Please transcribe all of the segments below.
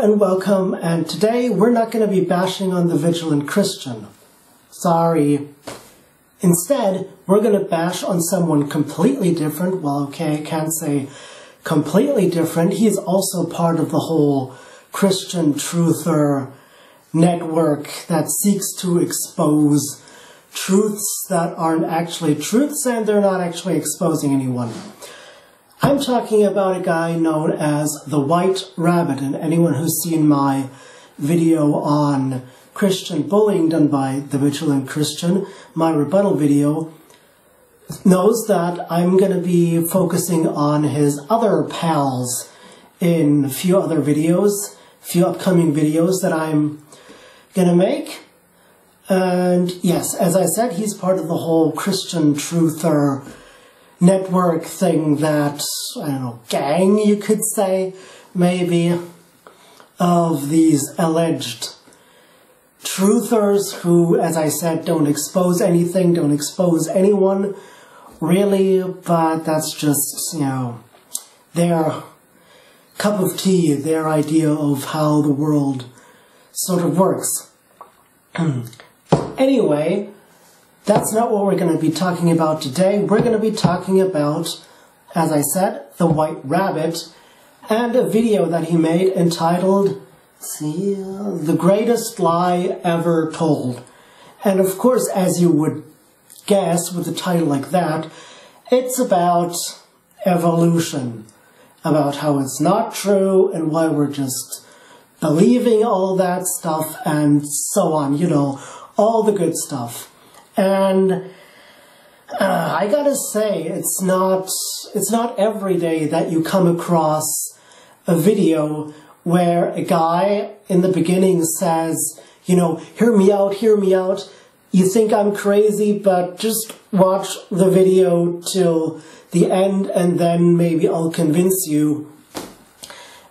and welcome, and today we're not going to be bashing on the Vigilant Christian. Sorry. Instead, we're going to bash on someone completely different. Well, okay, I can't say completely different. He's also part of the whole Christian truther network that seeks to expose truths that aren't actually truths, and they're not actually exposing anyone. I'm talking about a guy known as the White Rabbit, and anyone who's seen my video on Christian bullying done by the Vigilant Christian, my rebuttal video, knows that I'm going to be focusing on his other pals in a few other videos, a few upcoming videos that I'm going to make. And yes, as I said, he's part of the whole Christian truther network thing that, I don't know, gang, you could say, maybe, of these alleged truthers who, as I said, don't expose anything, don't expose anyone, really, but that's just, you know, their cup of tea, their idea of how the world sort of works. Anyway, that's not what we're going to be talking about today. We're going to be talking about, as I said, the White Rabbit, and a video that he made entitled, The Greatest Lie Ever Told. And of course, as you would guess with a title like that, it's about evolution, about how it's not true and why we're just believing all that stuff and so on, you know, all the good stuff. And I gotta say, it's not every day that you come across a video where a guy in the beginning says, you know, hear me out, you think I'm crazy, but just watch the video till the end and then maybe I'll convince you,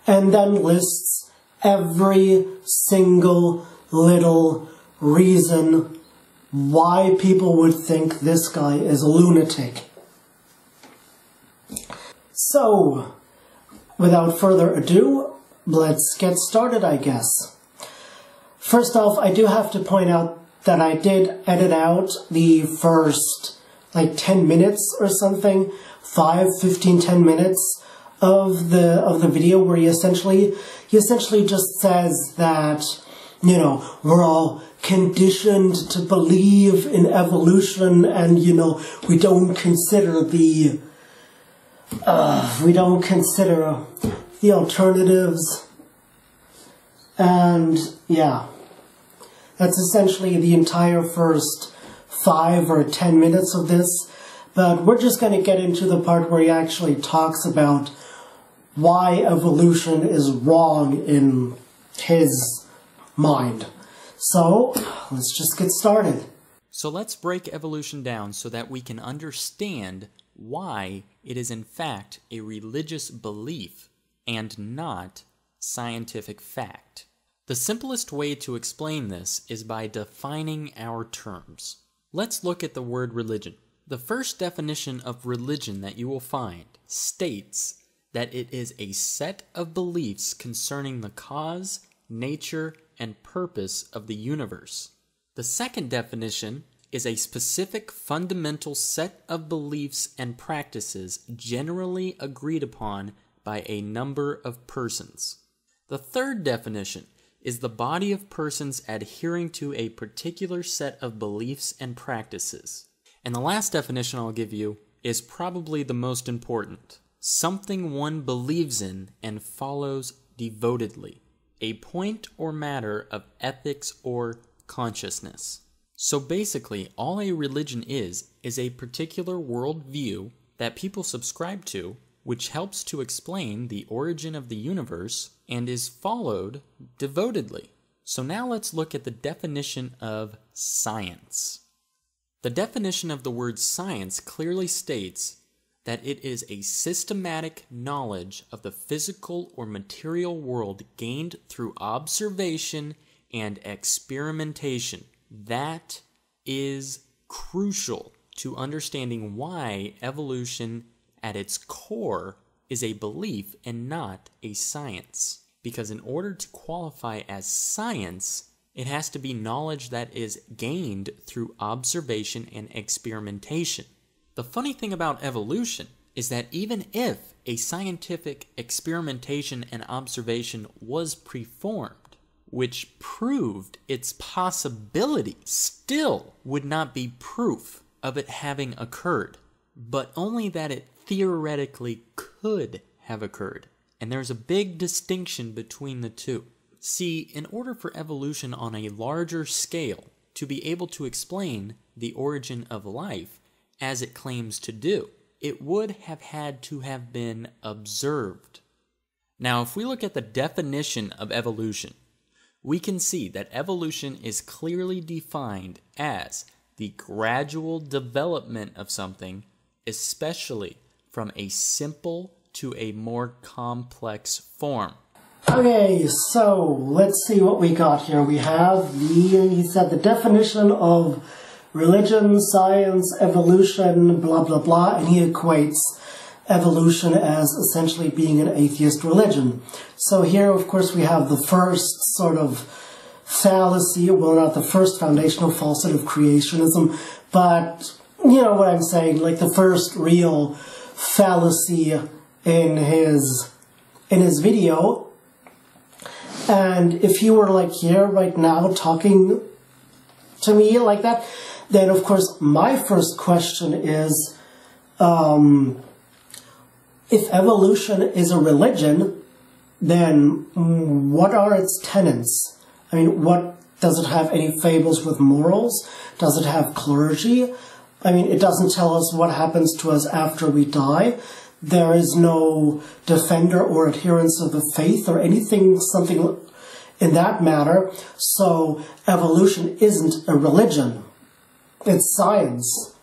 and then lists every single little reason why people would think this guy is a lunatic. So, without further ado, let's get started, I guess. First off, I do have to point out that I did edit out the first, like, 10 minutes or something, 10 minutes of the video where he essentially just says that, you know, we're all conditioned to believe in evolution, and, you know, we don't consider the alternatives. And yeah, that's essentially the entire first 5 or 10 minutes of this. But we're just going to get into the part where he actually talks about why evolution is wrong in his mind. So, let's just get started. So let's break evolution down so that we can understand why it is in fact a religious belief and not scientific fact. The simplest way to explain this is by defining our terms. Let's look at the word religion. The first definition of religion that you will find states that it is a set of beliefs concerning the cause, nature, and purpose of the universe. The second definition is a specific fundamental set of beliefs and practices generally agreed upon by a number of persons. The third definition is the body of persons adhering to a particular set of beliefs and practices. And the last definition I'll give you is probably the most important. Something one believes in and follows devotedly. A point or matter of ethics or consciousness. So basically, all a religion is a particular worldview that people subscribe to, which helps to explain the origin of the universe and is followed devotedly. So now let's look at the definition of science. The definition of the word science clearly states that it is a systematic knowledge of the physical or material world gained through observation and experimentation. That is crucial to understanding why evolution at its core is a belief and not a science. because in order to qualify as science, it has to be knowledge that is gained through observation and experimentation. The funny thing about evolution is that even if a scientific experimentation and observation was performed, which proved its possibility, still would not be proof of it having occurred, but only that it theoretically could have occurred. And there's a big distinction between the two. See, in order for evolution on a larger scale to be able to explain the origin of life as it claims to do, it would have had to have been observed. Now, if we look at the definition of evolution, we can see that evolution is clearly defined as the gradual development of something, especially from a simple to a more complex form. Okay, so let's see what we got here. We have he said the definition of religion, science, evolution, blah, blah, blah, and he equates evolution as essentially being an atheist religion. So here, of course, we have the first sort of fallacy, well, not the first foundational falsehood of creationism, but you know what I'm saying, like the first real fallacy in his video. And if you were like here right now talking to me like that, then of course my first question is, if evolution is a religion, then what are its tenets? I mean, what does it have any fables with morals? Does it have clergy? I mean, it doesn't tell us what happens to us after we die. There is no defender or adherents of the faith or anything, something in that matter. So evolution isn't a religion. It's science.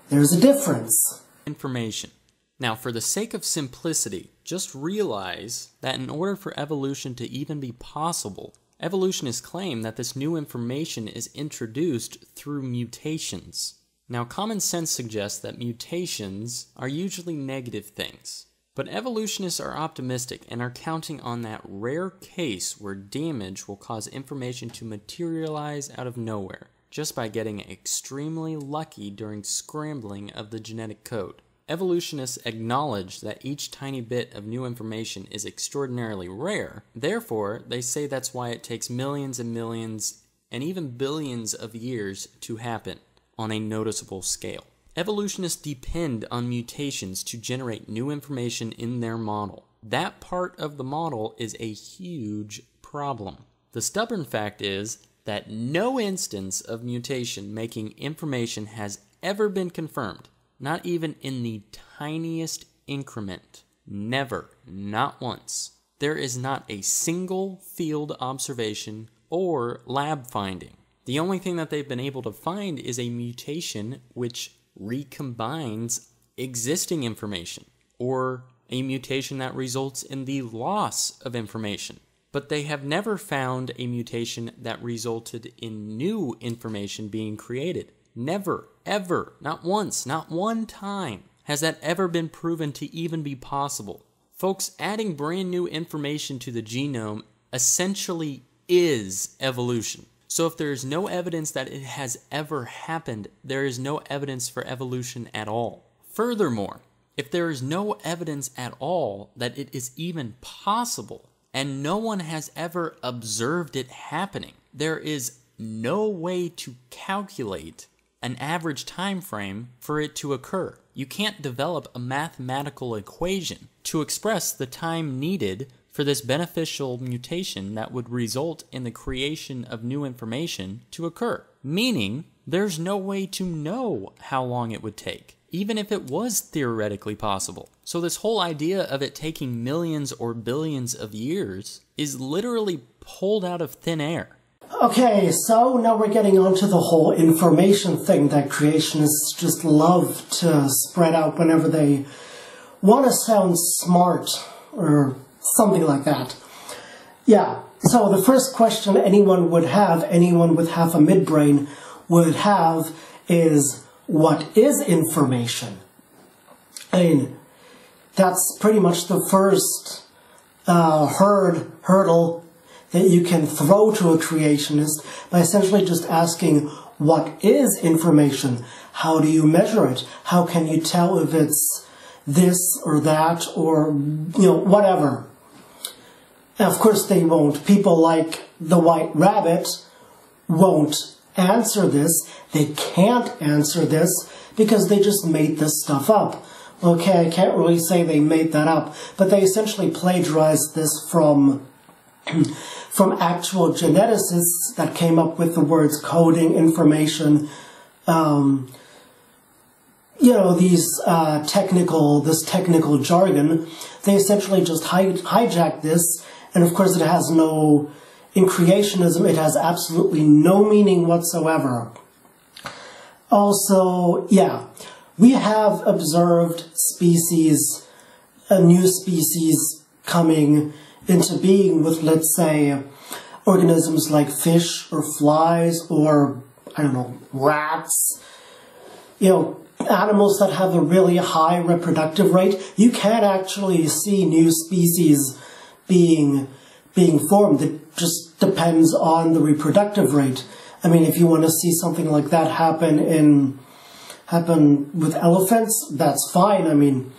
There's a difference. Information. Now, for the sake of simplicity, just realize that in order for evolution to even be possible, evolutionists claim that this new information is introduced through mutations. Now, common sense suggests that mutations are usually negative things, but evolutionists are optimistic and are counting on that rare case where damage will cause information to materialize out of nowhere, just by getting extremely lucky during scrambling of the genetic code. Evolutionists acknowledge that each tiny bit of new information is extraordinarily rare, therefore they say that's why it takes millions and millions and even billions of years to happen on a noticeable scale. Evolutionists depend on mutations to generate new information in their model. That part of the model is a huge problem. The stubborn fact is that no instance of mutation making information has ever been confirmed, not even in the tiniest increment. Never, not once. There is not a single field observation or lab finding. The only thing that they've been able to find is a mutation which recombines existing information, or a mutation that results in the loss of information. But they have never found a mutation that resulted in new information being created. Never, ever, not once, not one time has that ever been proven to even be possible. Folks, adding brand new information to the genome essentially is evolution. So if there is no evidence that it has ever happened, there is no evidence for evolution at all. Furthermore, if there is no evidence at all that it is even possible, and no one has ever observed it happening, there is no way to calculate an average time frame for it to occur. You can't develop a mathematical equation to express the time needed for this beneficial mutation that would result in the creation of new information to occur. Meaning, there's no way to know how long it would take, even if it was theoretically possible. So this whole idea of it taking millions or billions of years is literally pulled out of thin air. Okay, so now we're getting onto the whole information thing that creationists just love to spread out whenever they want to sound smart or something like that. Yeah, so the first question anyone with half a midbrain would have is, what is information? I mean, that's pretty much the first hurdle that you can throw to a creationist by essentially just asking, what is information? How do you measure it? How can you tell if it's this or that or, whatever? And of course they won't. People like the White Rabbit won't answer this. They can't answer this because they just made this stuff up. Okay, I can't really say they made that up, but they essentially plagiarized this from actual geneticists that came up with the words coding, information, this technical jargon. They essentially just hijacked this, and of course it has no, in creationism, it has absolutely no meaning whatsoever. Also, we have observed species, new species coming into being with, let's say, organisms like fish or flies or, rats, animals that have a really high reproductive rate. You can actually see new species being formed. It just depends on the reproductive rate. I mean, if you want to see something like that happen with elephants, that's fine. I mean,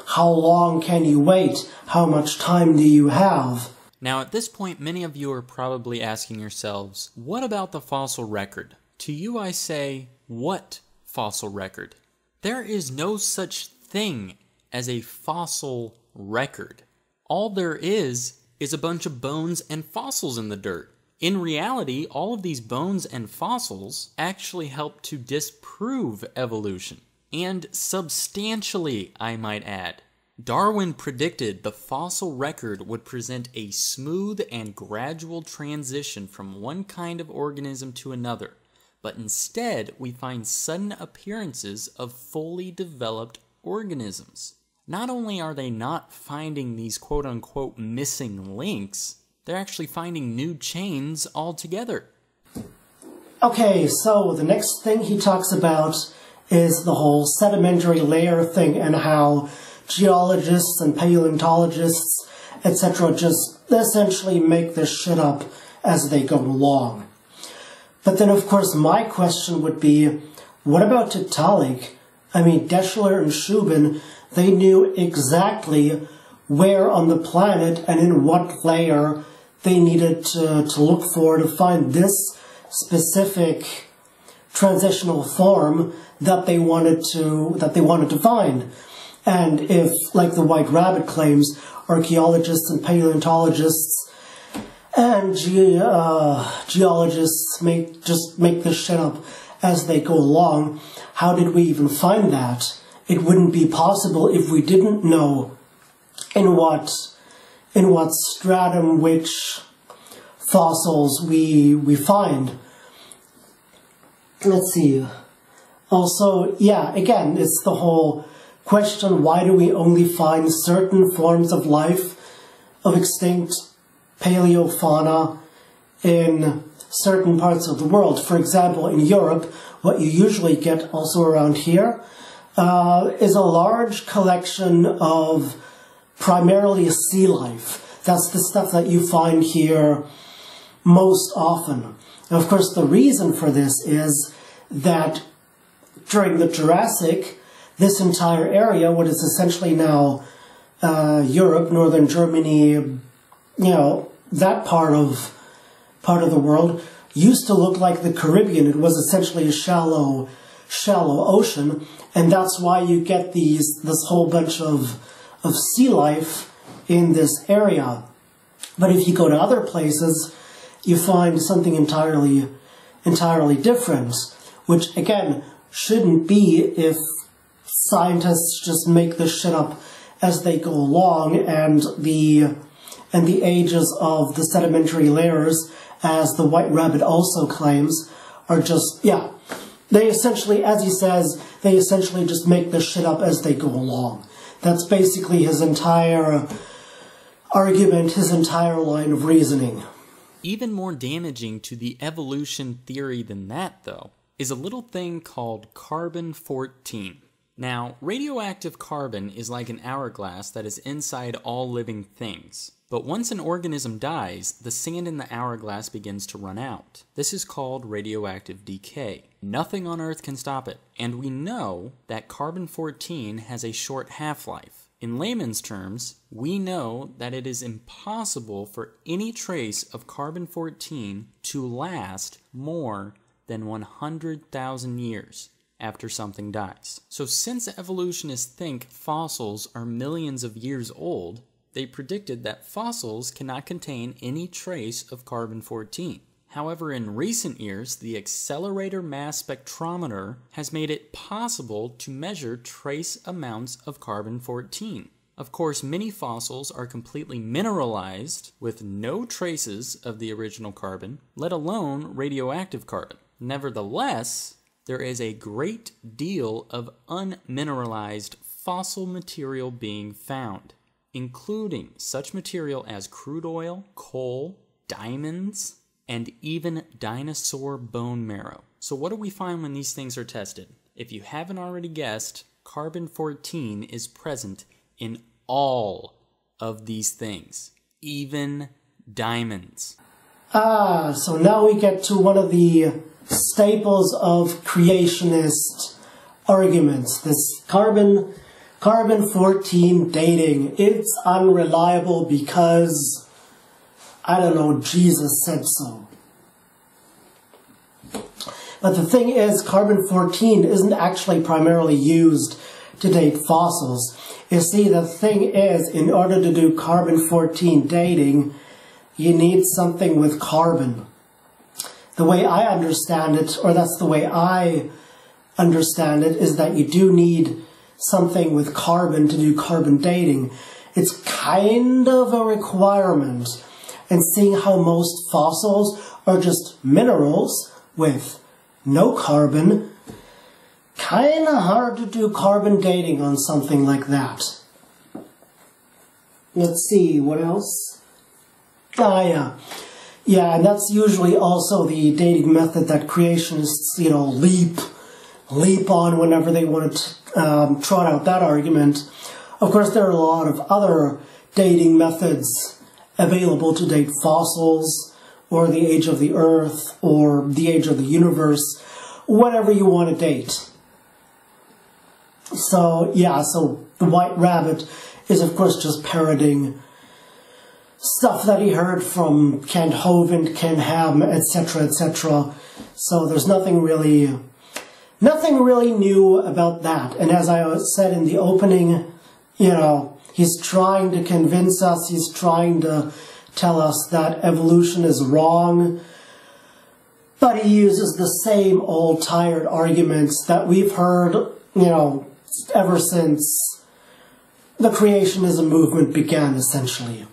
how long can you wait? How much time do you have? Now, at this point, many of you are probably asking yourselves, what about the fossil record? To you, I say, what fossil record? There is no such thing as a fossil record. All there is a bunch of bones and fossils in the dirt. In reality, all of these bones and fossils actually help to disprove evolution. And substantially, I might add. Darwin predicted the fossil record would present a smooth and gradual transition from one kind of organism to another, but instead we find sudden appearances of fully developed organisms. Not only are they not finding these quote-unquote missing links, they're actually finding new chains altogether. Okay, so the next thing he talks about is the whole sedimentary layer thing and how geologists and paleontologists, etc., just essentially make this shit up as they go along. But then, of course, my question would be, what about Tiktaalik? I mean, Deschler and Shubin, they knew exactly where on the planet and in what layer they needed to look for to find this specific transitional form that they wanted to find. And if, like the White Rabbit claims, archaeologists and paleontologists and geologists make this shit up as they go along, how did we even find that? It wouldn't be possible if we didn't know in what stratum which fossils we find. Let's see. Also, again, it's the whole question, why do we only find certain forms of life, of extinct paleofauna in certain parts of the world? For example, in Europe, what you usually get also around here is a large collection of primarily sea life. That's the stuff that you find here most often. And of course, the reason for this is that during the Jurassic, this entire area, what is essentially now Europe, northern Germany, that part of the world, used to look like the Caribbean. It was essentially a shallow ocean, and that's why you get this whole bunch of sea life in this area. But if you go to other places, you find something entirely different, which again shouldn't be if scientists just make this shit up as they go along, and the ages of the sedimentary layers, as the White Rabbit also claims, are just, they essentially, as he says, they essentially just make this shit up as they go along. That's basically his entire argument, his entire line of reasoning. Even more damaging to the evolution theory than that, though, is a little thing called carbon-14. Now, radioactive carbon is like an hourglass that is inside all living things. But once an organism dies, the sand in the hourglass begins to run out. This is called radioactive decay. Nothing on Earth can stop it. And we know that carbon-14 has a short half-life. In layman's terms, we know that it is impossible for any trace of carbon-14 to last more than 100,000 years after something dies. So since evolutionists think fossils are millions of years old, they predicted that fossils cannot contain any trace of carbon-14. However, in recent years, the accelerator mass spectrometer has made it possible to measure trace amounts of carbon-14. Of course, many fossils are completely mineralized with no traces of the original carbon, let alone radioactive carbon. Nevertheless, there is a great deal of unmineralized fossil material being found, including such material as crude oil, coal, diamonds, and even dinosaur bone marrow. So what do we find when these things are tested? If you haven't already guessed, carbon-14 is present in all of these things, even diamonds. So now we get to one of the staples of creationist arguments, this carbon-14 dating. It's unreliable because, I don't know, Jesus said so. But the thing is, carbon-14 isn't actually primarily used to date fossils. You see, the thing is, in order to do carbon-14 dating, you need something with carbon. The way I understand it, or that's the way I understand it, is that you do need something with carbon to do carbon dating. It's kind of a requirement. And seeing how most fossils are just minerals with no carbon, kind of hard to do carbon dating on something like that. Let's see, what else? Yeah, and that's usually also the dating method that creationists, leap on whenever they want to trot out that argument. Of course, there are a lot of other dating methods available to date fossils, or the age of the Earth, or the age of the universe, whatever you want to date. So, yeah, so the White Rabbit is, of course, just parroting stuff that he heard from Kent Hovind, Ken Ham, etc., etc. So there's nothing really new about that. And as I said in the opening, he's trying to convince us, he's trying to tell us that evolution is wrong, but he uses the same old tired arguments that we've heard, ever since the creationism movement began, essentially.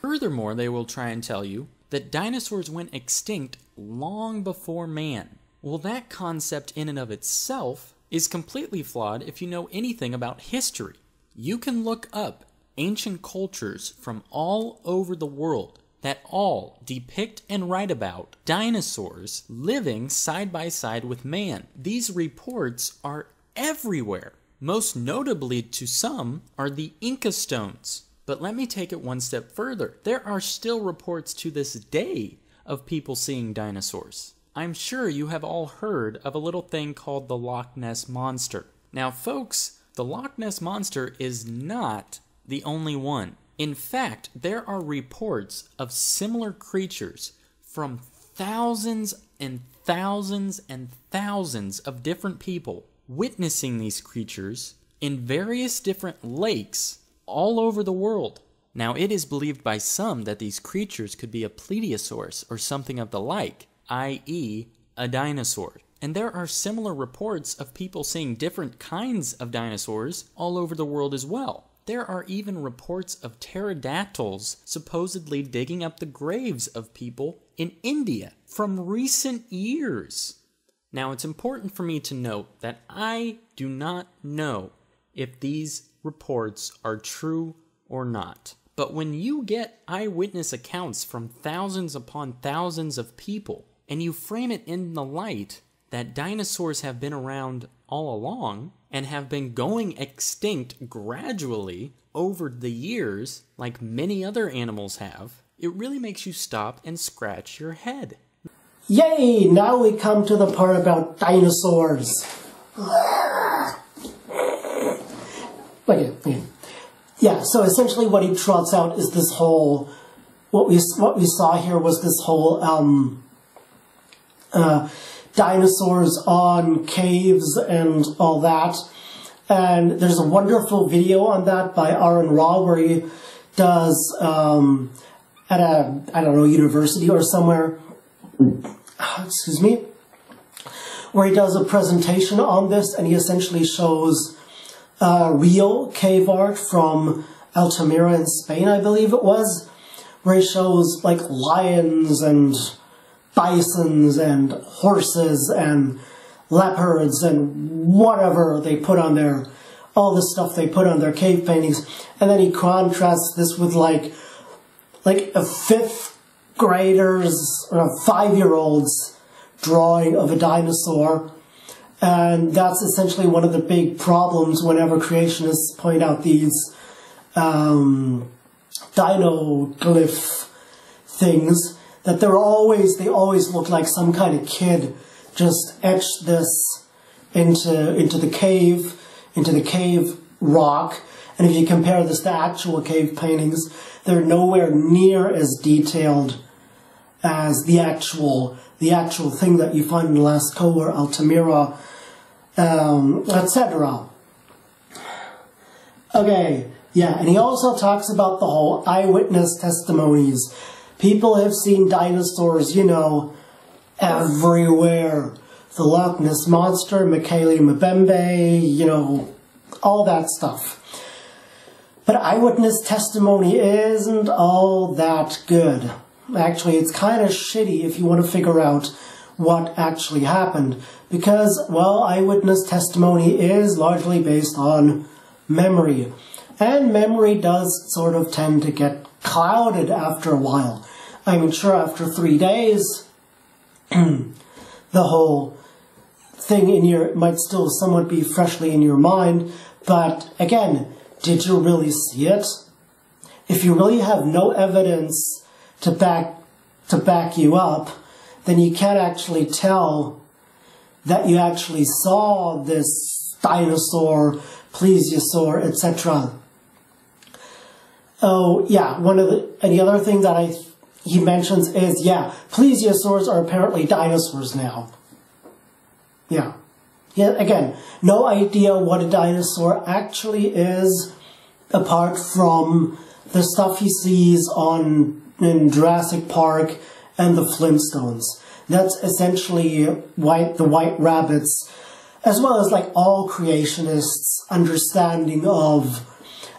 Furthermore, they will try and tell you that dinosaurs went extinct long before man. Well, that concept in and of itself is completely flawed if you know anything about history. You can look up ancient cultures from all over the world that all depict and write about dinosaurs living side by side with man. These reports are everywhere. Most notably to some are the Inca stones. But let me take it one step further. There are still reports to this day of people seeing dinosaurs. I'm sure you have all heard of a little thing called the Loch Ness Monster. Now folks, the Loch Ness Monster is not the only one. In fact, there are reports of similar creatures from thousands and thousands and thousands of different people witnessing these creatures in various different lakes all over the world. Now, it is believed by some that these creatures could be a plesiosaurus or something of the like, i.e., a dinosaur. And there are similar reports of people seeing different kinds of dinosaurs all over the world as well. There are even reports of pterodactyls supposedly digging up the graves of people in India from recent years. Now, it's important for me to note that I do not know if these reports are true or not. But when you get eyewitness accounts from thousands upon thousands of people, and you frame it in the light that dinosaurs have been around all along, and have been going extinct gradually over the years, like many other animals have, it really makes you stop and scratch your head. Yay! Now we come to the part about dinosaurs. Yeah, so essentially what he trots out is this whole, what we saw here was this whole dinosaurs on caves and all that. And there's a wonderful video on that by Aaron Ra where he does at a, I don't know, university or somewhere, excuse me, where he does a presentation on this, and he essentially shows real cave art from Altamira in Spain, I believe it was, where he shows like lions and bisons and horses and leopards and whatever they put on their, all the stuff they put on their cave paintings, and then he contrasts this with like a fifth grader's or a 5-year-old's drawing of a dinosaur. And that's essentially one of the big problems whenever creationists point out these dinoglyph things, that they always look like some kind of kid just etched this into the cave rock. And if you compare this to actual cave paintings, they're nowhere near as detailed as the actual thing that you find in Lascaux or Altamira, etc. Okay, yeah, and he also talks about the whole eyewitness testimonies. People have seen dinosaurs, you know, everywhere. The Loch Ness Monster, Michele Mbembe, you know, all that stuff. But eyewitness testimony isn't all that good. Actually, it's kind of shitty if you want to figure out what actually happened. Because, well, eyewitness testimony is largely based on memory. And memory does sort of tend to get clouded after a while. I mean, sure, after 3 days, the whole thing in your might still somewhat be freshly in your mind. But, again, did you really see it? If you really have no evidence to back you up, then you can't actually tell that you actually saw this dinosaur, plesiosaur, etc. Oh, yeah, and the other thing that he mentions is, yeah, plesiosaurs are apparently dinosaurs now. Yeah. Yeah, again, no idea what a dinosaur actually is, apart from the stuff he sees in Jurassic Park and the Flintstones. That's essentially the white rabbits, as well as like all creationists' understanding of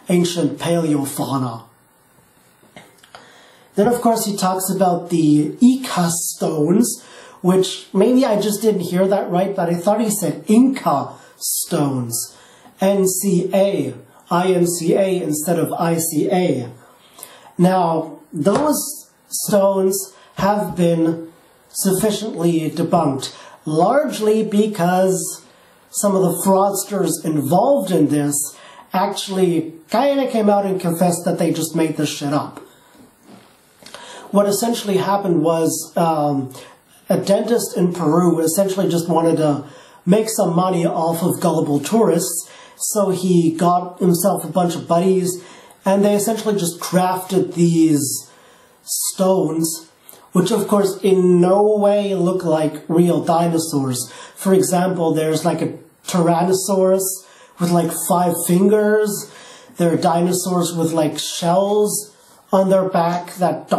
ancient paleofauna. Then, of course, he talks about the Ica stones, which maybe I just didn't hear that right, but I thought he said Inca stones. N-C-A, I-N-C-A instead of I-C-A. Now, those stones have been sufficiently debunked, largely because some of the fraudsters involved in this actually kind of came out and confessed that they just made this shit up. What essentially happened was a dentist in Peru essentially just wanted to make some money off of gullible tourists, so he got himself a bunch of buddies, and they essentially just crafted these stones, which of course in no way look like real dinosaurs. For example, there's like a Tyrannosaurus with like 5 fingers. There are dinosaurs with like shells on their back that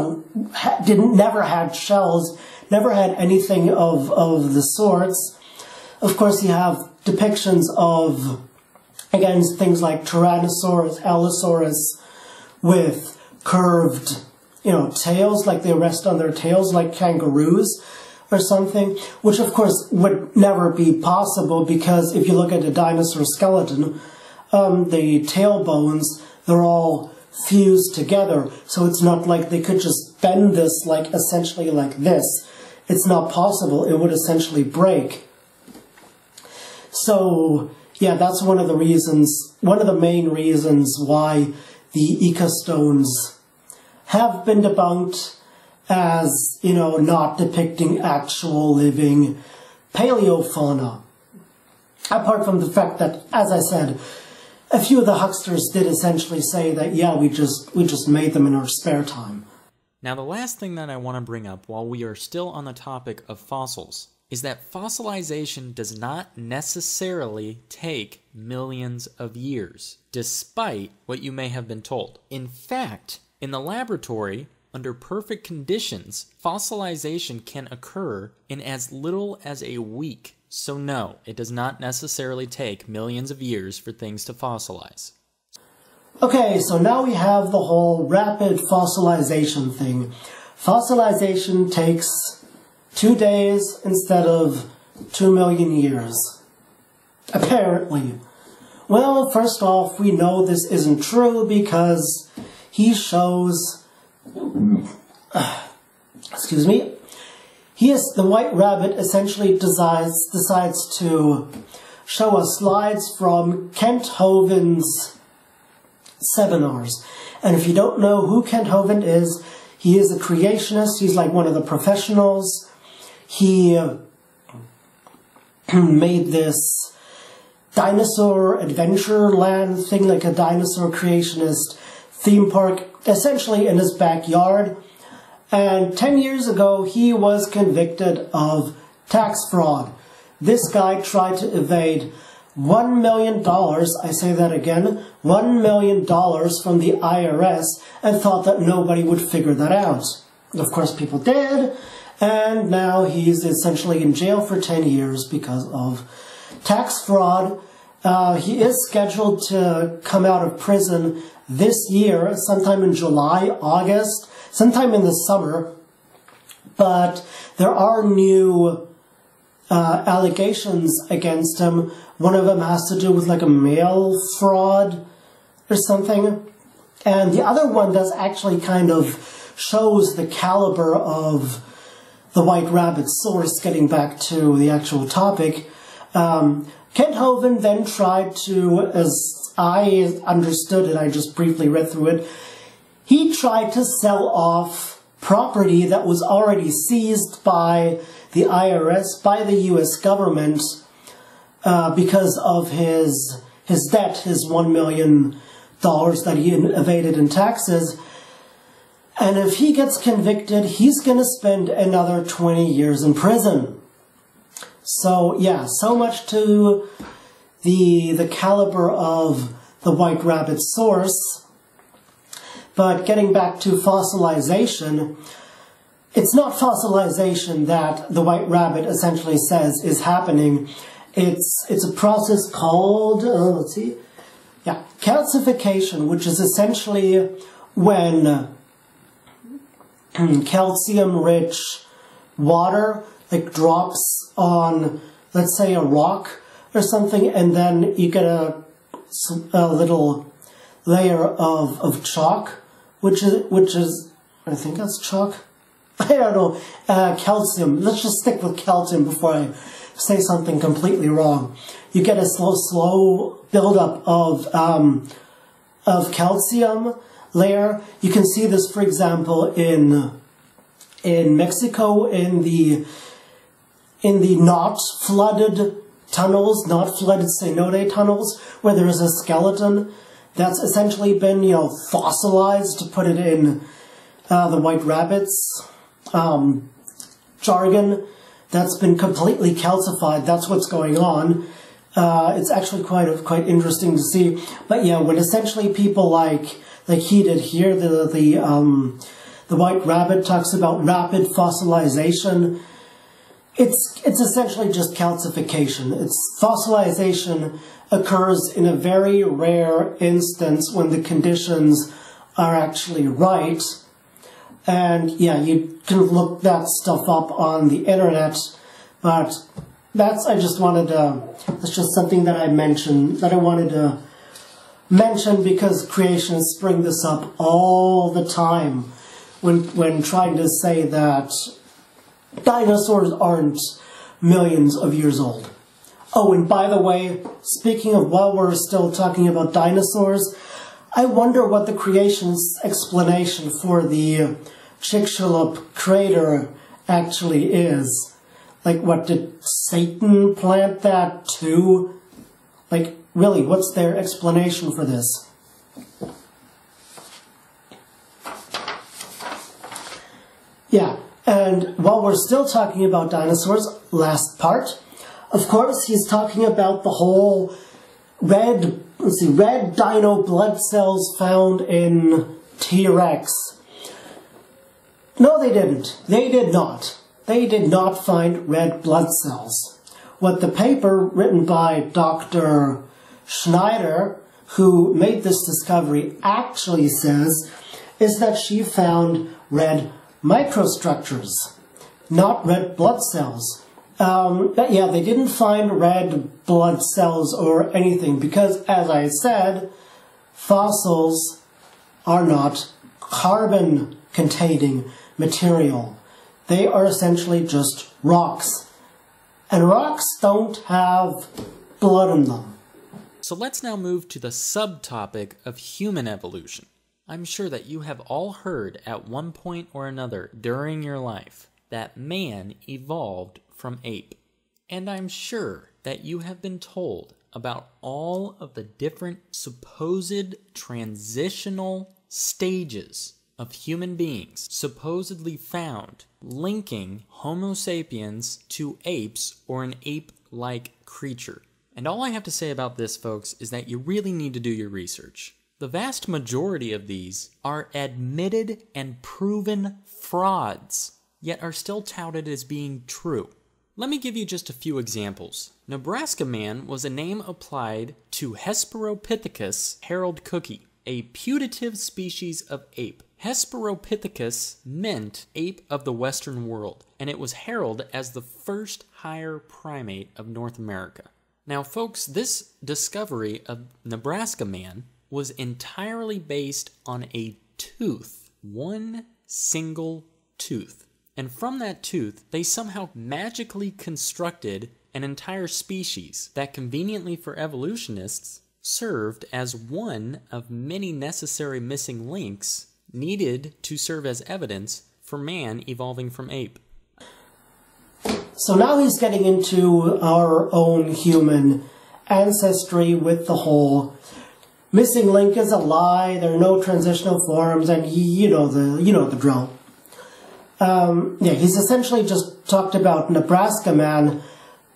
never had shells, never had anything of the sorts. Of course, you have depictions of, again, things like Tyrannosaurus, Allosaurus with curved, you know, tails, like they rest on their tails like kangaroos or something, which of course would never be possible because if you look at a dinosaur skeleton, the tail bones, they're all fused together, so it's not like they could just bend this like essentially like this. It's not possible. It would essentially break. So yeah, that's one of the main reasons why the ecostones have been debunked as, you know, not depicting actual living paleofauna. Apart from the fact that, as I said, a few of the hucksters did essentially say that, yeah, we just made them in our spare time. Now, the last thing that I want to bring up while we are still on the topic of fossils is that fossilization does not necessarily take millions of years, despite what you may have been told. In fact, in the laboratory, under perfect conditions, fossilization can occur in as little as a week. So no, it does not necessarily take millions of years for things to fossilize. Okay, so now we have the whole rapid fossilization thing. Fossilization takes 2 days instead of 2 million years. Apparently. Well, first off, we know this isn't true because he shows... excuse me. The White Rabbit essentially decides to show us slides from Kent Hovind's seminars. And if you don't know who Kent Hovind is, he is a creationist. He's like one of the professionals. He made this dinosaur adventure land thing, like a dinosaur creationist theme park, essentially in his backyard. And 10 years ago, he was convicted of tax fraud. This guy tried to evade $1 million, I say that again, $1 million from the IRS, and thought that nobody would figure that out. Of course, people did, and now he's essentially in jail for 10 years because of tax fraud. He is scheduled to come out of prison this year, sometime in July, August, sometime in the summer, but there are new allegations against him. One of them has to do with like a mail fraud or something, and the other one does actually kind of shows the caliber of the White Rabbit's source, getting back to the actual topic. Kent Hovind then tried to, as I understood it, I just briefly read through it, he tried to sell off property that was already seized by the IRS, by the US government, because of his debt, his $1 million that he evaded in taxes. And if he gets convicted, he's going to spend another 20 years in prison. So, yeah, so much to the caliber of the White Rabbit's source. But getting back to fossilization, it's not fossilization that the White Rabbit essentially says is happening. It's a process called, calcification, which is essentially when calcium-rich water like drops on, let's say, a rock or something, and then you get a little layer of chalk, which is I think that's chalk. I don't know, calcium. Let's just stick with calcium before I say something completely wrong. You get a slow buildup of calcium layer. You can see this, for example, in Mexico, in the not flooded tunnels, not flooded cenote tunnels, where there is a skeleton that's essentially been, fossilized, to put it in the White Rabbit's jargon. That's been completely calcified. That's what's going on. It's actually quite interesting to see. But yeah, when essentially people like he did here, the White Rabbit talks about rapid fossilization. It's essentially just calcification. Fossilization occurs in a very rare instance when the conditions are actually right. And yeah, you can look that stuff up on the internet, but that's just something that I wanted to mention because creationists bring this up all the time when trying to say that dinosaurs aren't millions of years old. Oh, and by the way, speaking of while we're still talking about dinosaurs, I wonder what the creation's explanation for the Chicxulub crater actually is. Like, what, did Satan plant that too? Like, really, what's their explanation for this? Yeah, and while we're still talking about dinosaurs, last part, of course, he's talking about the whole red dino blood cells found in T-Rex. No, they didn't. They did not. They did not find red blood cells. What the paper written by Dr. Schneider, who made this discovery, actually says is that she found red microstructures, not red blood cells. But yeah, they didn't find red blood cells or anything because, as I said, fossils are not carbon-containing material. They are essentially just rocks. And rocks don't have blood in them. So let's now move to the subtopic of human evolution. I'm sure that you have all heard at one point or another during your life that man evolved from ape. And I'm sure that you have been told about all of the different supposed transitional stages of human beings supposedly found linking Homo sapiens to apes or an ape-like creature. And all I have to say about this, folks, is that you really need to do your research. The vast majority of these are admitted and proven frauds, yet are still touted as being true. Let me give you just a few examples. Nebraska Man was a name applied to Hesperopithecus Harold Cookie, a putative species of ape. Hesperopithecus meant ape of the Western world, and it was heralded as the first higher primate of North America. Now, folks, this discovery of Nebraska Man was entirely based on a tooth, one single tooth. And from that tooth, they somehow magically constructed an entire species that conveniently for evolutionists served as one of many necessary missing links needed to serve as evidence for man evolving from ape. So now he's getting into our own human ancestry with the whole missing link is a lie, there are no transitional forms, and you know the drill. Yeah, he's essentially just talked about Nebraska Man,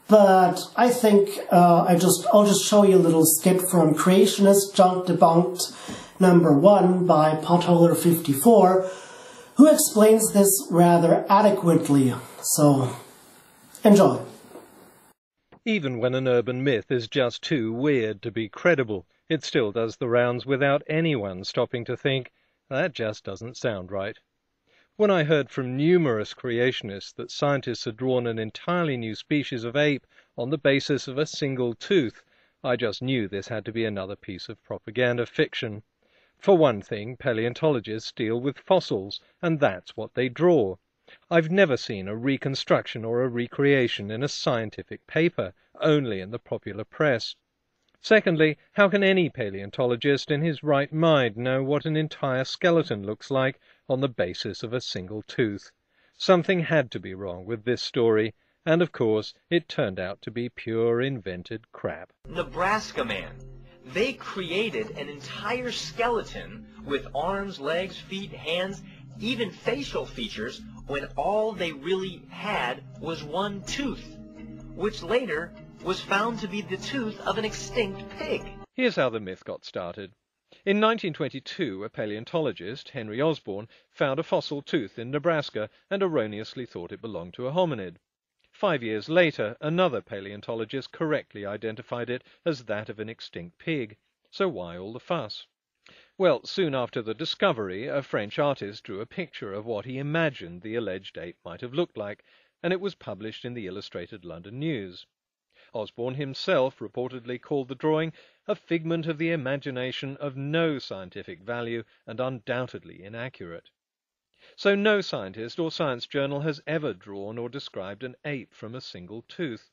but I think I'll just show you a little skit from Creationist Junk Debunked #1 by Potholer54, who explains this rather adequately. So, enjoy. Even when an urban myth is just too weird to be credible, it still does the rounds without anyone stopping to think, that just doesn't sound right. When I heard from numerous creationists that scientists had drawn an entirely new species of ape on the basis of a single tooth, I just knew this had to be another piece of propaganda fiction. For one thing, paleontologists deal with fossils, and that's what they draw. I've never seen a reconstruction or a recreation in a scientific paper, only in the popular press. Secondly, how can any paleontologist in his right mind know what an entire skeleton looks like on the basis of a single tooth? Something had to be wrong with this story, and of course it turned out to be pure invented crap. Nebraska Man. They created an entire skeleton with arms, legs, feet, hands, even facial features, when all they really had was one tooth, which later was found to be the tooth of an extinct pig. Here's how the myth got started. In 1922, a paleontologist, Henry Osborn, found a fossil tooth in Nebraska and erroneously thought it belonged to a hominid. 5 years later, another paleontologist correctly identified it as that of an extinct pig. So why all the fuss? Well, soon after the discovery, a French artist drew a picture of what he imagined the alleged ape might have looked like, and it was published in the Illustrated London News. Osborn himself reportedly called the drawing a figment of the imagination of no scientific value and undoubtedly inaccurate. So no scientist or science journal has ever drawn or described an ape from a single tooth.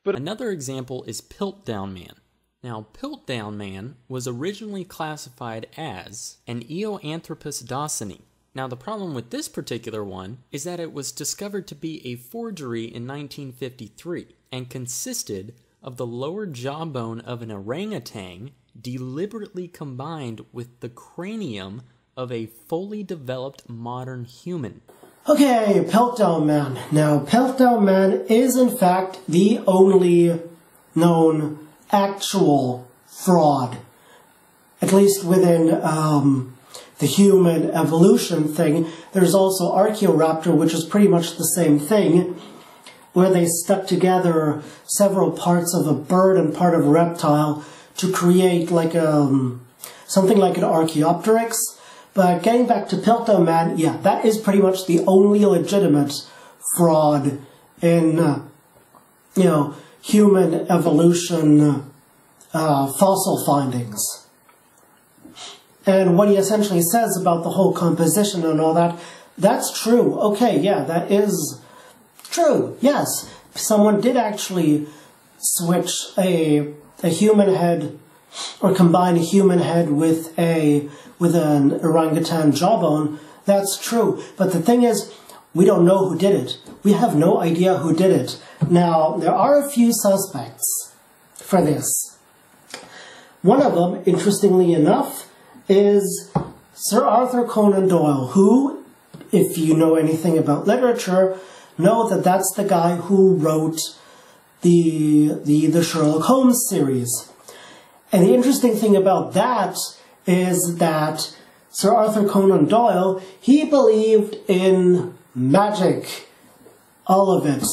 But another example is Piltdown Man. Now, Piltdown Man was originally classified as an Eoanthropus dawsoni. Now, the problem with this particular one is that it was discovered to be a forgery in 1953 and consisted of the lower jawbone of an orangutan deliberately combined with the cranium of a fully developed modern human. Okay, Piltdown Man. Now, Piltdown Man is in fact the only known actual fraud, at least within the human evolution thing. There's also Archaeoraptor, which is pretty much the same thing, where they stuck together several parts of a bird and part of a reptile to create like something like an Archaeopteryx. But getting back to Piltdown Man, yeah, that is pretty much the only legitimate fraud in, human evolution fossil findings. And what he essentially says about the whole composition and all that, that's true. Okay, yeah, that is true. Yes, someone did actually switch a human head, or combine a human head with an orangutan jawbone. That's true. But the thing is, we don't know who did it. We have no idea who did it. Now, there are a few suspects for this. One of them, interestingly enough, is Sir Arthur Conan Doyle, who, if you know anything about literature, know that that's the guy who wrote the Sherlock Holmes series. And the interesting thing about that is that Sir Arthur Conan Doyle, he believed in magic. All of it.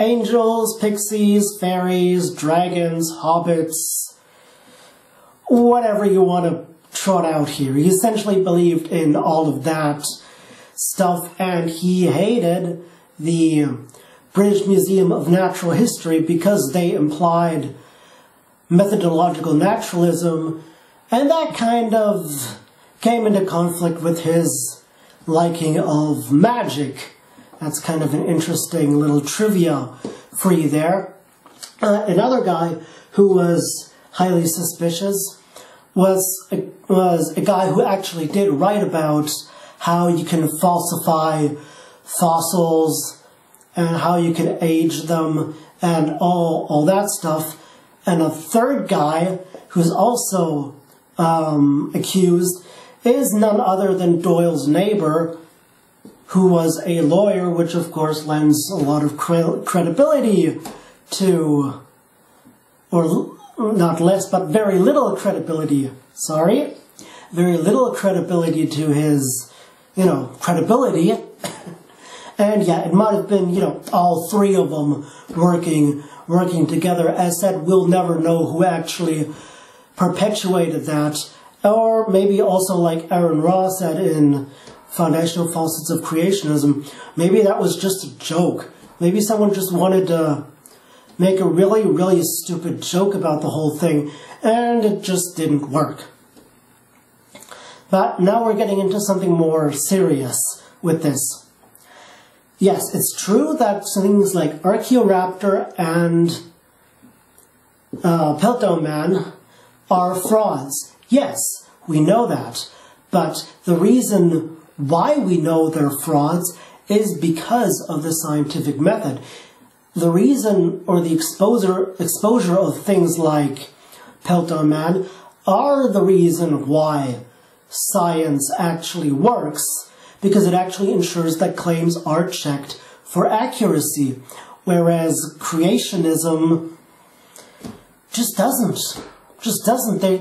Angels, pixies, fairies, dragons, hobbits, whatever you want to trot out here. He essentially believed in all of that stuff, and he hated the British Museum of Natural History because they implied methodological naturalism, and that kind of came into conflict with his liking of magic. That's kind of an interesting little trivia for you there. Another guy who was highly suspicious was a guy who actually did write about how you can falsify fossils and how you can age them and all that stuff. And a third guy who's also accused is none other than Doyle's neighbor, who was a lawyer, which of course lends a lot of credibility to, or not less, but very little credibility, very little credibility to his, credibility. And yeah, it might have been, all three of them working together. As said, we'll never know who actually perpetuated that. Or maybe also, like Aaron Ross said in Foundational Falsehoods of Creationism, maybe that was just a joke. Maybe someone just wanted to make a really, really stupid joke about the whole thing, and it just didn't work. But now we're getting into something more serious with this. Yes, it's true that things like Archaeoraptor and Piltdown Man are frauds. Yes, we know that. But the reason why we know they're frauds is because of the scientific method. The reason, or the exposure of things like Piltdown Man are the reason why science actually works, because it actually ensures that claims are checked for accuracy, whereas creationism just doesn't.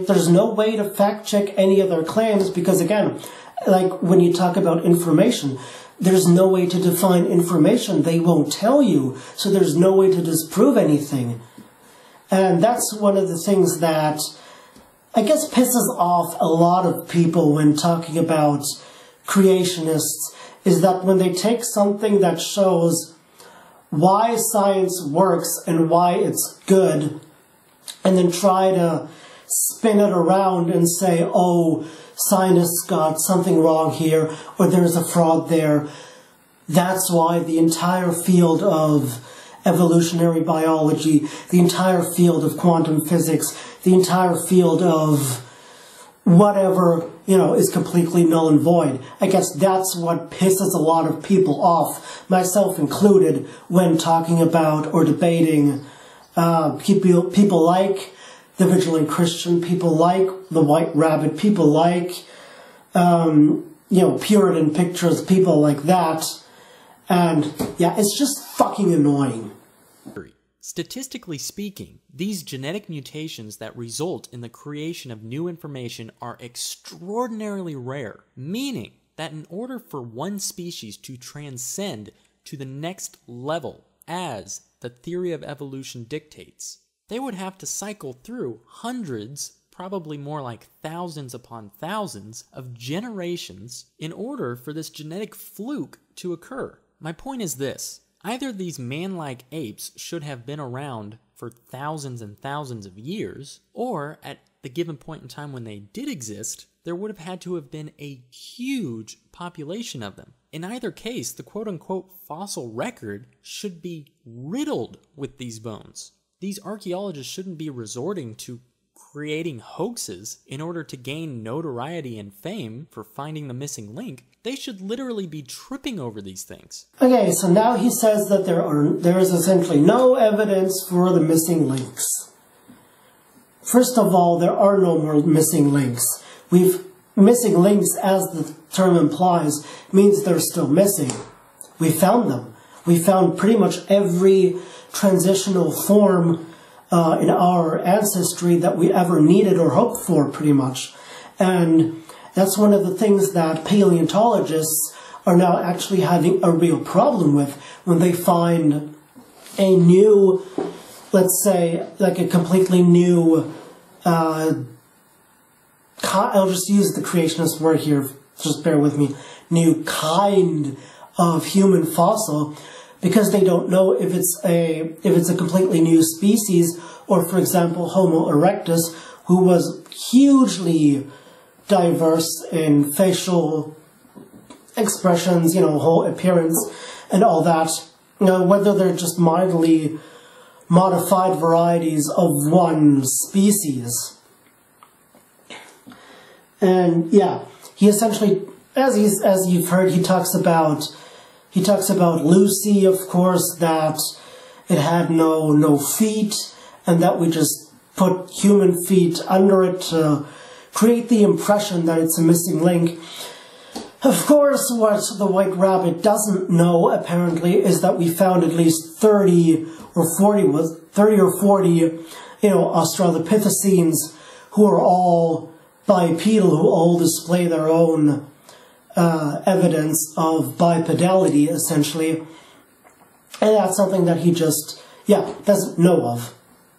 There's no way to fact check any of their claims, because again, like when you talk about information, there's no way to define information. They won't tell you, so there's no way to disprove anything. And that's one of the things that I guess pisses off a lot of people when talking about creationists, is that when they take something that shows why science works and why it's good, and then try to spin it around and say, oh, scientists got something wrong here, or there's a fraud there. That's why the entire field of evolutionary biology, the entire field of quantum physics, the entire field of whatever, is completely null and void. I guess that's what pisses a lot of people off, myself included, when talking about or debating people like the Vigilant Christian, people like the White Rabbit, people like, Puritan pictures, people like that. And, yeah, it's just fucking annoying. Statistically speaking, these genetic mutations that result in the creation of new information are extraordinarily rare, meaning that in order for one species to transcend to the next level, as the theory of evolution dictates, they would have to cycle through hundreds, probably more like thousands upon thousands, of generations in order for this genetic fluke to occur. My point is this. Either these man-like apes should have been around for thousands and thousands of years, or at the given point in time when they did exist, there would have had to have been a huge population of them. In either case, the quote-unquote fossil record should be riddled with these bones. These archaeologists shouldn't be resorting to creating hoaxes in order to gain notoriety and fame for finding the missing link. They should literally be tripping over these things. Okay, so now he says that there is essentially no evidence for the missing links. First of all, there are no more missing links. Missing links, as the term implies, means they're still missing. We found them. We found pretty much every transitional form in our ancestry that we ever needed or hoped for, pretty much. And that's one of the things that paleontologists are now actually having a real problem with when they find a new, let's say, like a completely new, I'll just use the creationist word here, just bear with me, new kind of human fossil, because they don't know if it's a completely new species, or for example Homo erectus, who was hugely diverse in facial expressions, whole appearance and all that, whether they're just mildly modified varieties of one species. And yeah, he essentially, as you've heard, he talks about Lucy, of course, that it had no feet, and that we just put human feet under it to create the impression that it's a missing link. Of course, what the White Rabbit doesn't know, apparently, is that we found at least 30 or 40 Australopithecines who are all bipedal, who all display their own evidence of bipedality, essentially. And that's something that he just, doesn't know of,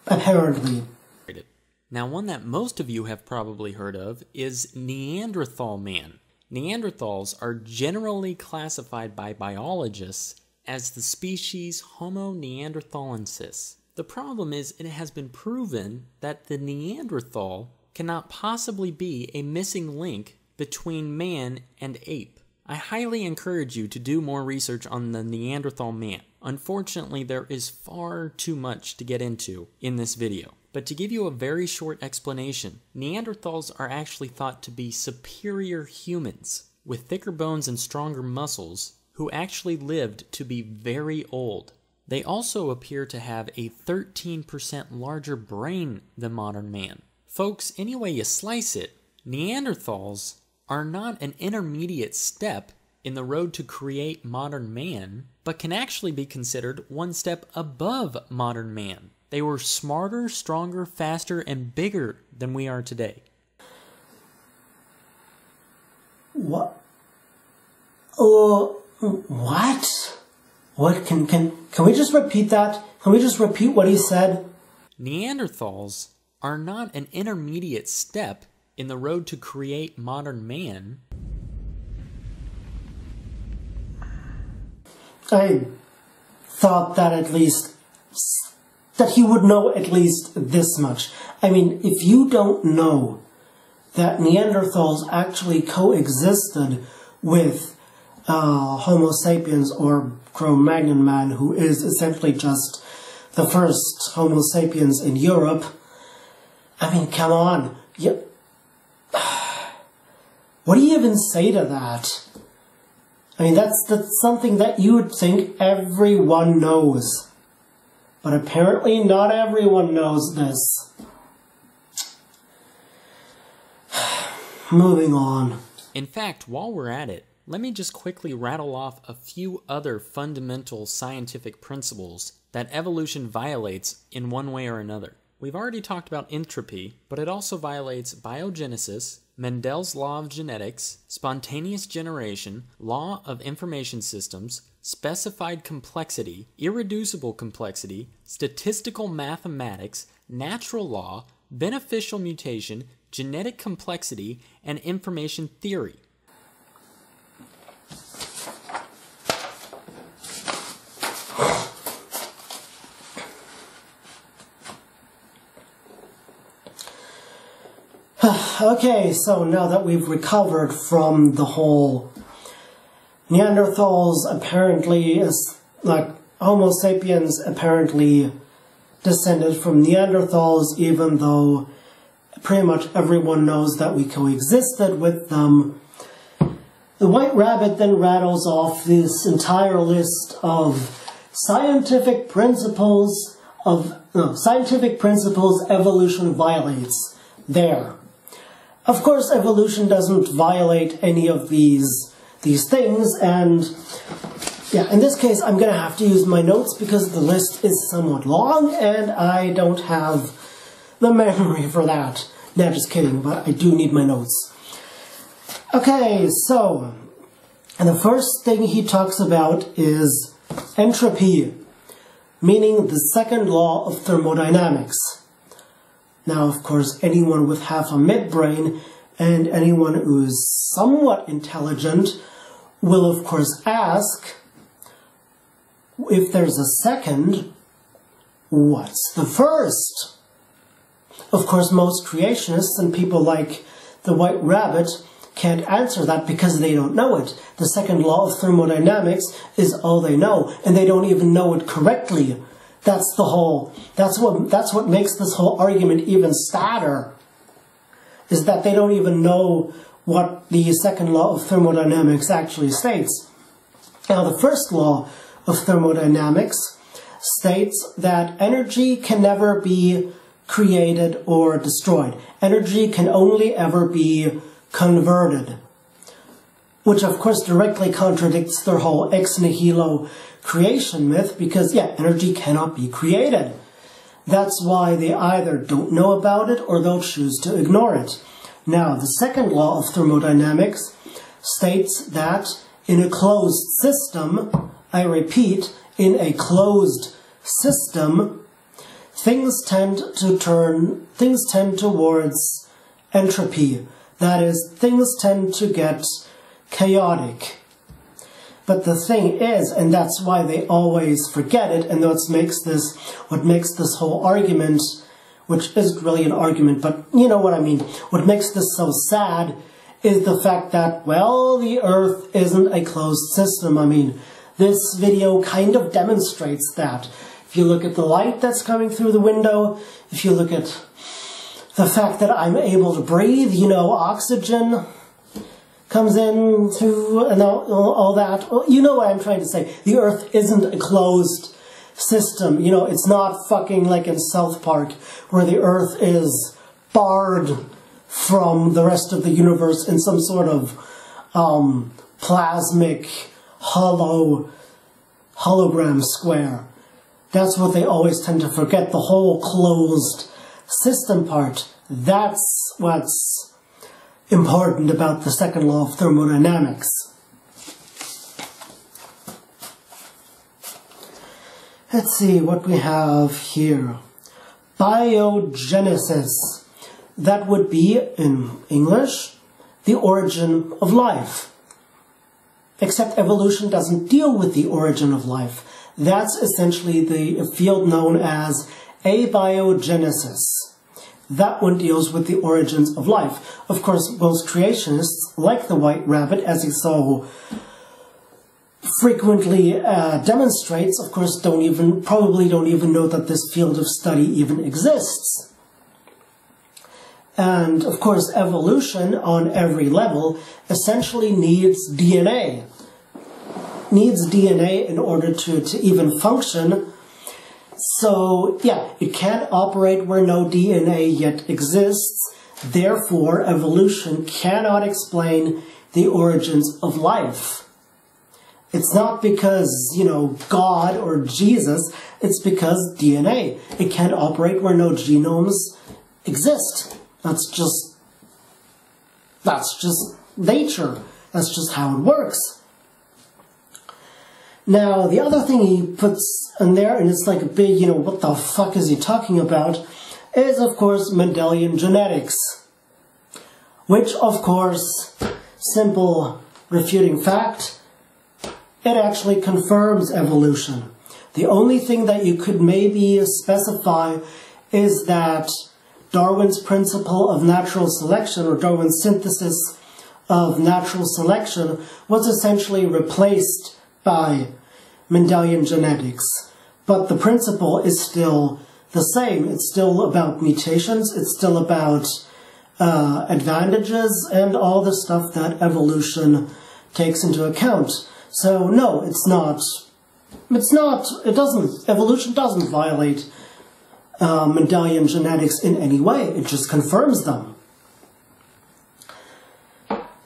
apparently. Now, one that most of you have probably heard of is Neanderthal Man. Neanderthals are generally classified by biologists as the species Homo neanderthalensis. The problem is it has been proven that the Neanderthal cannot possibly be a missing link between man and ape. I highly encourage you to do more research on the Neanderthal Man. Unfortunately, there is far too much to get into in this video. But to give you a very short explanation, Neanderthals are actually thought to be superior humans with thicker bones and stronger muscles who actually lived to be very old. They also appear to have a 13% larger brain than modern man. Folks, any way you slice it, Neanderthals are not an intermediate step in the road to create modern man, but can actually be considered one step above modern man. They were smarter, stronger, faster, and bigger than we are today. What? What? What? Can we just repeat that? Can we just repeat what he said? Neanderthals are not an intermediate step in the road to create modern man. I thought that that he would know at least this much. I mean, if you don't know that Neanderthals actually coexisted with Homo sapiens or Cro-Magnon man, who is essentially just the first Homo sapiens in Europe. I mean, come on. What do you even say to that? I mean, that's something that you would think everyone knows. But apparently not everyone knows this. Moving on. In fact, while we're at it, let me just quickly rattle off a few other fundamental scientific principles that evolution violates in one way or another. We've already talked about entropy, but it also violates biogenesis, Mendel's law of genetics, spontaneous generation, law of information systems, specified complexity, irreducible complexity, statistical mathematics, natural law, beneficial mutation, genetic complexity, and information theory. Okay, so now that we've recovered from the whole Neanderthals apparently, like Homo sapiens apparently descended from Neanderthals, even though pretty much everyone knows that we coexisted with them, the White Rabbit then rattles off this entire list of scientific principles evolution violates. There. Of course, evolution doesn't violate any of these things, and yeah, in this case, I'm going to have to use my notes because the list is somewhat long, and I don't have the memory for that. No, just kidding, but I do need my notes. Okay, so, and the first thing he talks about is entropy, meaning the second law of thermodynamics. Now, of course, anyone with half a midbrain and anyone who's somewhat intelligent will, of course, ask, if there's a second, what's the first? Of course, most creationists and people like the White Rabbit can't answer that because they don't know it. The second law of thermodynamics is all they know, and they don't even know it correctly. That's what makes this whole argument even sadder, is that they don't even know what the second law of thermodynamics actually states. Now, the first law of thermodynamics states that energy can never be created or destroyed. Energy can only ever be converted, which of course directly contradicts their whole ex nihilo creation myth, because yeah, energy cannot be created. That's why they either don't know about it or they'll choose to ignore it. Now, the second law of thermodynamics states that in a closed system, I repeat, in a closed system, things tend towards entropy. That is, things tend to get chaotic. But the thing is, and that's why they always forget it, and what makes this whole argument, which isn't really an argument, but you know what I mean, what makes this so sad is the fact that, well, the Earth isn't a closed system. I mean, this video kind of demonstrates that. If you look at the light that's coming through the window, if you look at the fact that I'm able to breathe, you know, oxygen comes in to, and all that. Well, you know what I'm trying to say. The Earth isn't a closed system. You know, it's not fucking like in South Park, where the Earth is barred from the rest of the universe in some sort of plasmic, hologram square. That's what they always tend to forget, the whole closed system part. That's what's important about the second law of thermodynamics. Let's see what we have here. Biogenesis. That would be, in English, the origin of life. Except evolution doesn't deal with the origin of life. That's essentially the field known as abiogenesis. That one deals with the origins of life. Of course, most creationists, like the White Rabbit, as he so frequently demonstrates, of course, probably don't even know that this field of study even exists. And, of course, evolution on every level essentially needs DNA. Needs DNA in order to even function. So, yeah, it can't operate where no DNA yet exists. Therefore, evolution cannot explain the origins of life. It's not because, God or Jesus. It's because DNA. It can't operate where no genomes exist. That's just nature. That's just how it works. Now, the other thing he puts in there, and it's like a big, what the fuck is he talking about, is, of course, Mendelian genetics. Which, of course, simple refuting fact, it actually confirms evolution. The only thing that you could maybe specify is that Darwin's principle of natural selection, or Darwin's synthesis of natural selection, was essentially replaced by Mendelian genetics. But the principle is still the same. It's still about mutations. It's still about advantages and all the stuff that evolution takes into account. So no, evolution doesn't violate Mendelian genetics in any way. It just confirms them.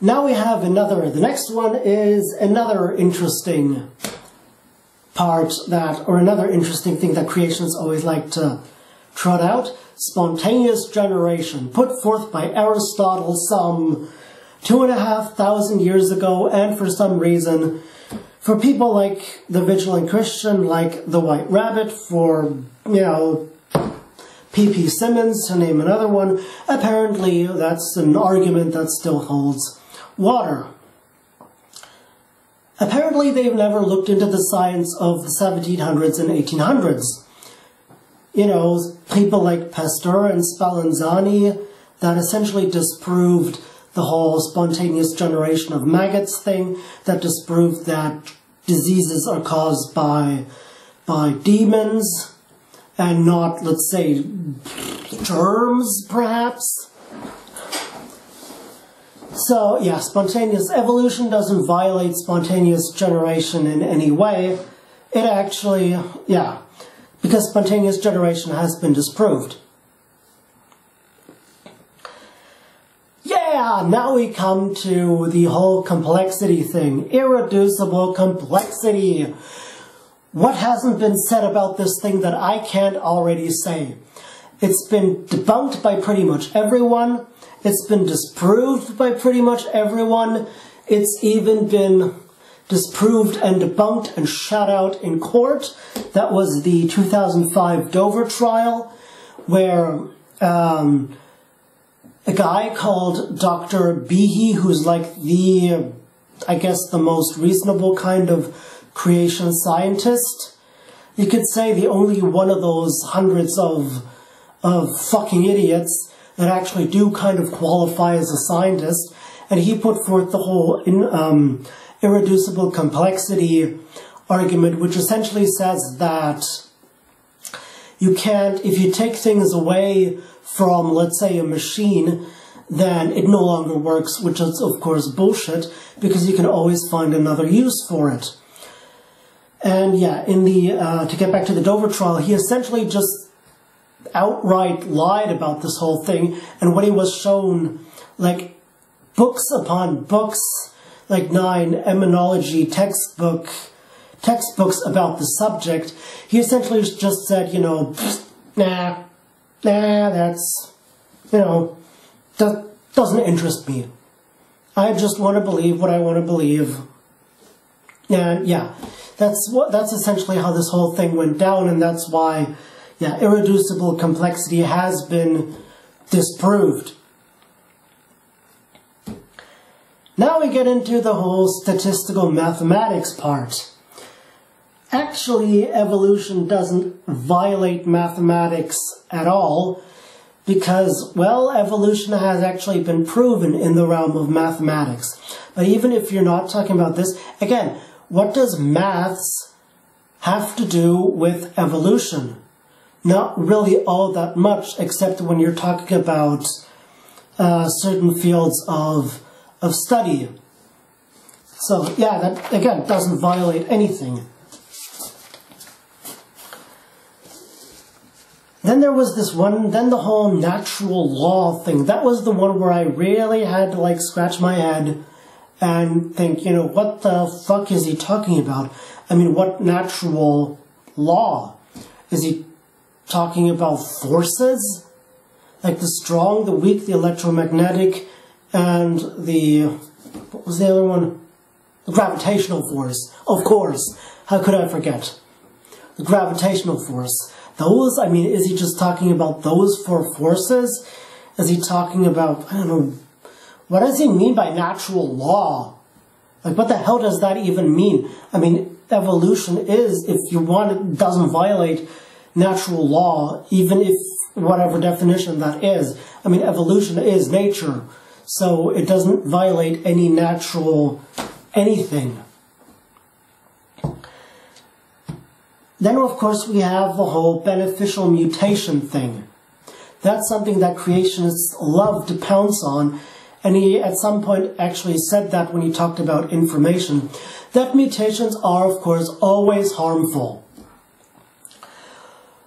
Now we have the next one is another interesting another interesting thing that creationists always like to trot out. Spontaneous generation, put forth by Aristotle some 2,500 years ago, and for some reason, for people like the Vigilant Christian, like the White Rabbit, for, P.P. Simmons, to name another one, apparently that's an argument that still holds water. Apparently they've never looked into the science of the 1700s and 1800s. People like Pasteur and Spallanzani that essentially disproved the whole spontaneous generation of maggots thing, that disproved that diseases are caused by demons and not, let's say, germs, perhaps. So, yeah, spontaneous evolution doesn't violate spontaneous generation in any way. It actually, because spontaneous generation has been disproved. Yeah, now we come to the whole complexity thing. Irreducible complexity. What hasn't been said about this thing that I can't already say? It's been debunked by pretty much everyone. It's been disproved by pretty much everyone. It's even been disproved and debunked and shut out in court. That was the 2005 Dover trial, where a guy called Dr. Behe, who's like the most reasonable kind of creation scientist. You could say the only one of those hundreds of fucking idiots that actually do kind of qualify as a scientist, and he put forth the whole irreducible complexity argument, which essentially says that you can't, if you take things away from, let's say, a machine, then it no longer works, which is, of course, bullshit, because you can always find another use for it. And yeah, to get back to the Dover trial, he essentially just outright lied about this whole thing, and when he was shown, like, books upon books, like 9 immunology textbooks about the subject, he essentially just said, nah, that's, that doesn't interest me. I just want to believe what I want to believe. And yeah, that's essentially how this whole thing went down, and that's why, yeah, irreducible complexity has been disproved. Now we get into the whole statistical mathematics part. Actually, evolution doesn't violate mathematics at all, because, well, evolution has actually been proven in the realm of mathematics. But even if you're not talking about this, again, what does maths have to do with evolution? Not really all that much, except when you're talking about certain fields of study. So yeah, that again doesn't violate anything. Then there was this one, then the whole natural law thing. That was the one where I really had to like scratch my head and think, you know, what the fuck is he talking about? I mean, what natural law? Is he talking about forces? Like the strong, the weak, the electromagnetic, and the, what was the other one? The gravitational force. Of course. How could I forget? The gravitational force. Those, I mean, is he just talking about those four forces? Is he talking about, I don't know, what does he mean by natural law? Like, what the hell does that even mean? I mean, evolution is, if you want, it doesn't violate natural law, even if, whatever definition that is. I mean, evolution is nature, so it doesn't violate any natural anything. Then, of course, we have the whole beneficial mutation thing. That's something that creationists love to pounce on, and he at some point actually said that when he talked about information, that mutations are, of course, always harmful.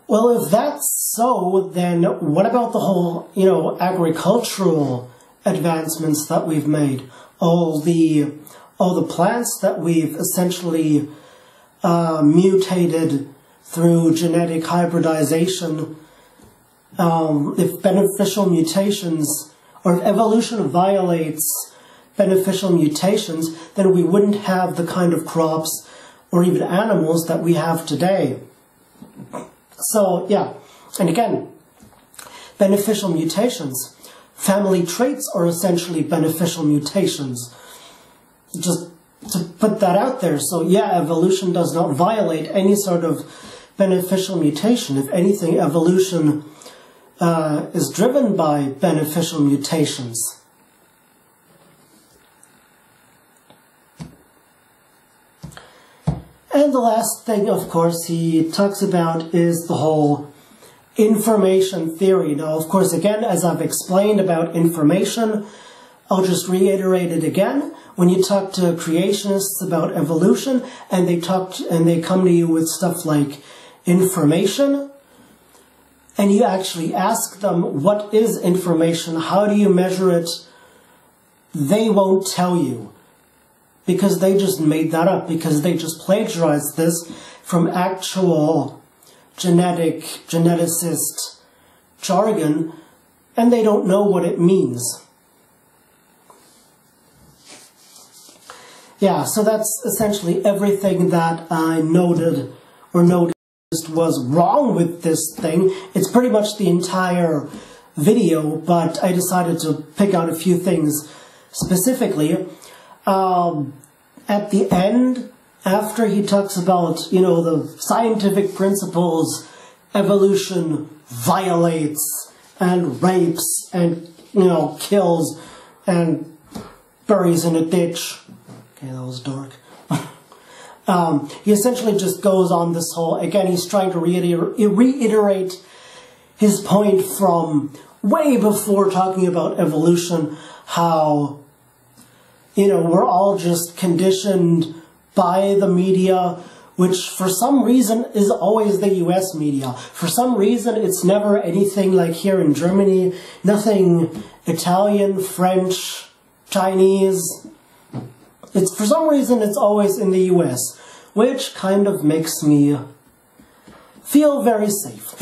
Well, if that's so, then what about the whole, you know, agricultural advancements that we've made? All the plants that we've essentially mutated through genetic hybridization. If beneficial mutations, or if evolution violates beneficial mutations, then we wouldn't have the kind of crops or even animals that we have today. So, yeah, and again, beneficial mutations. Family traits are essentially beneficial mutations. Just to put that out there. So, yeah, evolution does not violate any sort of beneficial mutation. If anything, evolution is driven by beneficial mutations. And the last thing, of course, he talks about is the whole information theory. Now, of course, again, as I've explained about information, I'll just reiterate it again. When you talk to creationists about evolution, and they come to you with stuff like information, and you actually ask them, what is information? How do you measure it? They won't tell you. Because they just made that up, because they just plagiarized this from actual geneticist jargon, and they don't know what it means. Yeah, so that's essentially everything that I noticed was wrong with this thing. It's pretty much the entire video, but I decided to pick out a few things specifically. At the end, after he talks about, you know, the scientific principles evolution violates and rapes and, you know, kills and buries in a ditch. Okay, that was dark. He essentially just goes on this whole, again, he's trying to reiterate his point from way before talking about evolution, how, you know, we're all just conditioned by the media, which for some reason is always the US media. For some reason it's never anything like here in Germany, nothing Italian, French, Chinese. For some reason it's always in the US, which kind of makes me feel very safe.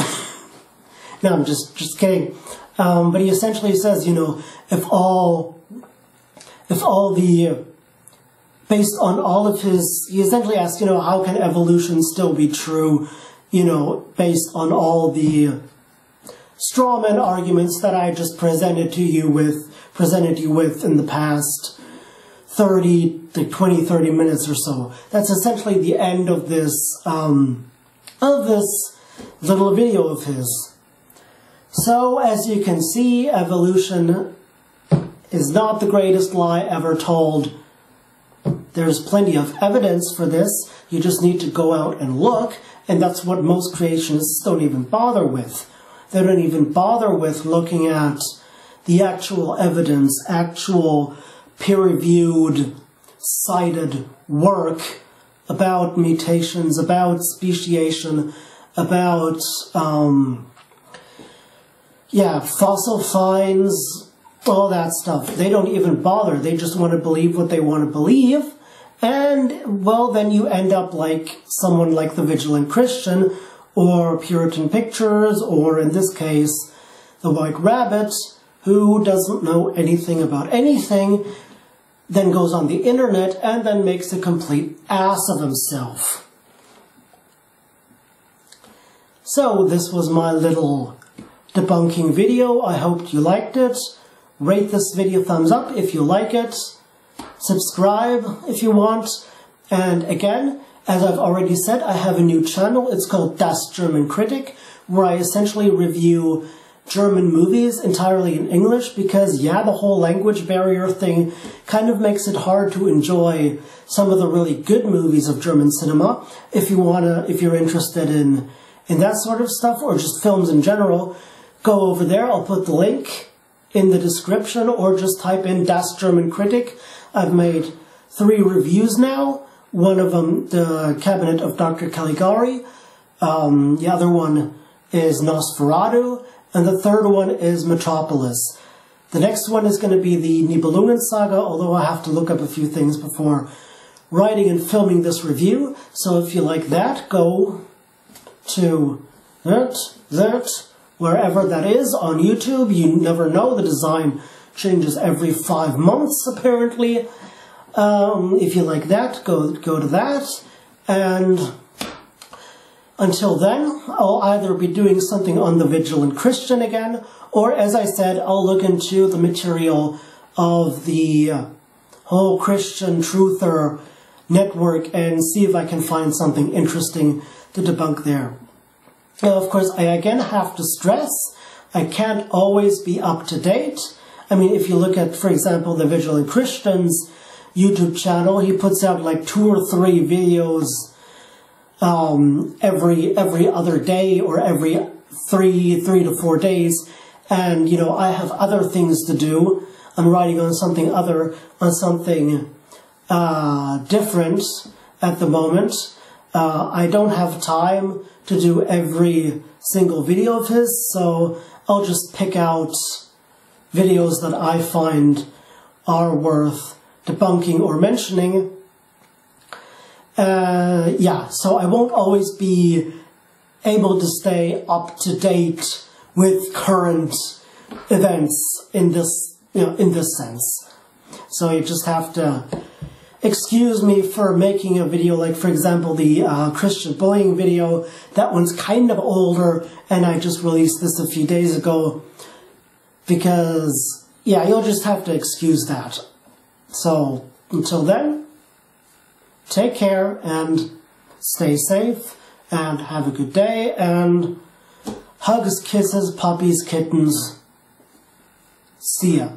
No, I'm just kidding. But he essentially says, you know, based on all of his, he essentially asks, you know, how can evolution still be true, you know, based on all the strawman arguments that I just presented you with in the past 30 minutes or so. That's essentially the end of this little video of his. So, as you can see, evolution is not the greatest lie ever told. There's plenty of evidence for this. You just need to go out and look, and that's what most creationists don't even bother with. They don't even bother with looking at the actual evidence, actual peer-reviewed, cited work about mutations, about speciation, about, fossil finds, all that stuff. They don't even bother. They just want to believe what they want to believe. And, well, then you end up like someone like the Vigilant Christian, or Puritan Pictures, or in this case, the White Rabbit, who doesn't know anything about anything, then goes on the internet and then makes a complete ass of himself. So, this was my little debunking video. I hope you liked it. Rate this video thumbs up if you like it. Subscribe if you want. And again, as I've already said, I have a new channel. It's called Das German Critic, where I essentially review German movies entirely in English because, yeah, the whole language barrier thing kind of makes it hard to enjoy some of the really good movies of German cinema. If you're interested in that sort of stuff, or just films in general, go over there. I'll put the link in the description, or just type in Das German Critic. I've made 3 reviews now. One of them, The Cabinet of Dr. Caligari. The other one is Nosferatu. And the third one is Metropolis. The next one is going to be the Nibelungen Saga, although I have to look up a few things before writing and filming this review. So if you like that, go to wherever that is on YouTube. You never know, the design changes every 5 months apparently. If you like that, go to that. And until then, I'll either be doing something on the Vigilant Christian again, or as I said, I'll look into the material of the whole Christian truther network and see if I can find something interesting to debunk there. Now, of course, I again have to stress, I can't always be up to date. I mean, if you look at, for example, the Vigilant Christian's YouTube channel, he puts out like 2 or 3 videos every other day, or every 3 to 4 days. And, you know, I have other things to do. I'm writing on something different at the moment. I don't have time to do every single video of his, so I'll just pick out videos that I find are worth debunking or mentioning. So I won't always be able to stay up to date with current events in this sense. So you just have to excuse me for making a video like, for example, the Christian bullying video. That one's kind of older, and I just released this a few days ago because, yeah, you'll just have to excuse that. So, until then, take care and stay safe and have a good day, and hugs, kisses, puppies, kittens. See ya.